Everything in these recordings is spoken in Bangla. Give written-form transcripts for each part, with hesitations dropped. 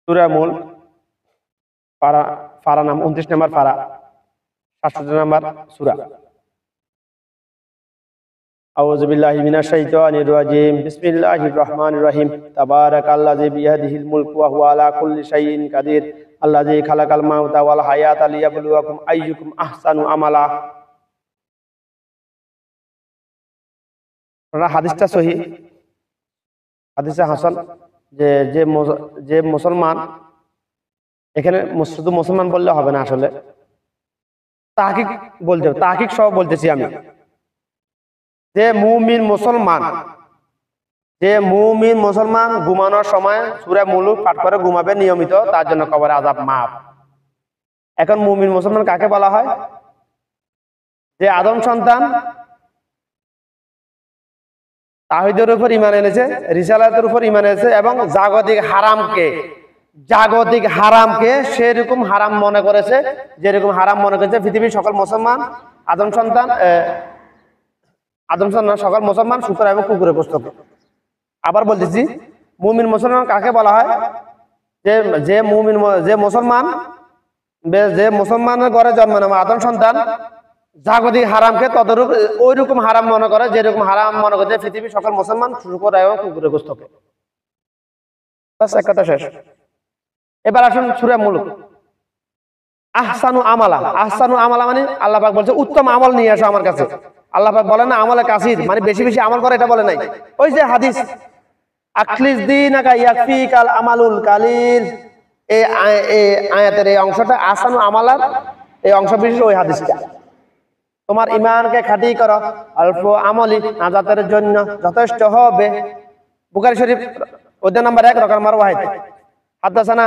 সূরা মুল পারা নাম 29 নম্বর পারা 67 নম্বর সূরা। আউযু বিল্লাহি মিনাশ শাইতানির রাজিম। বিসমিল্লাহির রহমানির রহিম। তাবারাকাল্লাযী বিয়াদিহিল মুলকু ওয়া হুয়া আলা কুল্লি শাইইন কাদির। আল্লাযী খালাকাল মাউতা ওয়াল হায়াতা লিয়াবলুয়াকুম আইয়ুকুম আহসানু আমালা। হাদিসটা সহিহ, হাদিসে হাসান। যে মুসলমান, এখানে শুধু মুসলমান বললে হবে না, আসলে তাহকিক বলতে হবে, তাহকিক সহ বলতেছি আমি। যে মুমিন মুসলমান ঘুমানোর সময় সূরা মুলক পাঠ করে ঘুমাবে নিয়মিত, তার জন্য কবরের আযাব মাফ। এখন মুমিন মুসলমান কাকে বলা হয়? যে আদম সন্তান তাওহীদের উপর ঈমান এনেছে, রিসালাতের উপর ঈমান এনেছে এবং জাগতিক হারামকে সেরকম হারাম মনে করেছে, যেরকম হারাম মনে করেছে পৃথিবীর সকল মুসলমান আদম সন্তান সকল মুসলমান শুকর এবং কুকুরের গোশত। আবার বলতেছি, মুমিন মুসলমান কাকে বলা হয়? যে মুসলমানের ঘরে জন্ম নেওয়া আদম সন্তান জাগতিক হারামকে তদরূপ ওইরকম হারাম মনে করে, যেরকম হারাম মনে করে পৃথিবীর সকল মুসলমান শুকর এবং কুকুরের গোশতকে। বাস, এক কথা শেষ। এবার আসুন সূরা মুলক। আহসানু আমালা মানে আল্লাহ পাক বলছে উত্তম আমল নিয়ে আসো আমার কাছে। আল্লাহ পাক বলেন না আমলে কাসির মানে বেশি বেশি আমল করে, এটা বলে নাই। ওই যে হাদিস আখলিস দীনাকা ইয়াকফিকাল আমালুল কালিল, এই আয়াতের এই অংশটা আহসানু আমালার এই অংশ বিশেষ ওই হাদিসটা। তোমার ঈমানকে খাঁটি করো, অল্প আমলি নাজাতের জন্য যথেষ্ট হবে। বুখারী শরীফ অধ্যায় নম্বর 1 রকম নম্বর 1। হাদাসানা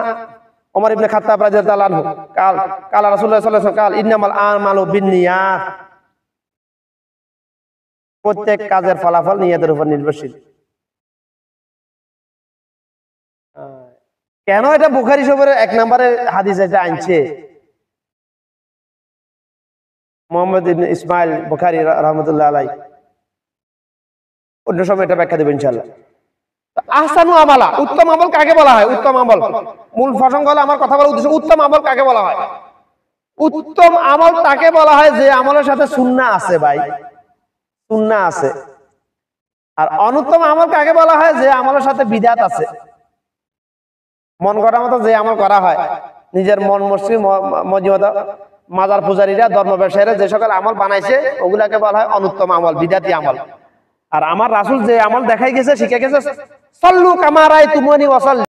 ওমর ইবনে খাত্তাব রাদিয়াল্লাহু আনহু কাল রাসূলুল্লাহ সাল্লাল্লাহু আলাইহি ওয়াসাল্লাম ইন্নামাল আমালু বিন্নিয়াত। প্রত্যেক কাজের ফলাফল নিয়তের উপর নির্ভরশীল। কেন এটা বুখারী শরীফের 1 নম্বরে হাদিস এটা আনছে মুহাম্মদ ইবনে ইসমাইল বুখারী রাহমাতুল্লাহ আলাইহি? অন্য সময় এটা ব্যাখ্যা দেব ইনশাআল্লাহ। আহসানু আমালা, উত্তম আমল কাকে বলা হয়? উত্তম আমল, মূল প্রসঙ্গ হলো আমার কথা বলার উদ্দেশ্য, উত্তম আমল কাকে বলা হয়? উত্তম আমল তাকে বলা হয় যে আমলের সাথে সুন্নাহ আছে। ভাই, সুন্নাহ আছে। আর অনুত্তম আমল কাকে বলা হয়? যে আমলের সাথে বিদআত আছে। মন করা মতো যে আমল করা হয়, নিজের মন মর্জি মতো মাজার পূজারীরা, ধর্ম ব্যবসায়ীরা যে সকল আমল বানাইছে ওগুলাকে বলা হয় অনুত্তম আমল, বিদআতি আমল। আর আমার রাসূল যে আমল দেখাই গেছে, শিখে গেছে, সাল্লু কামা রাআইতুমুনি ওয়াসাল্লু।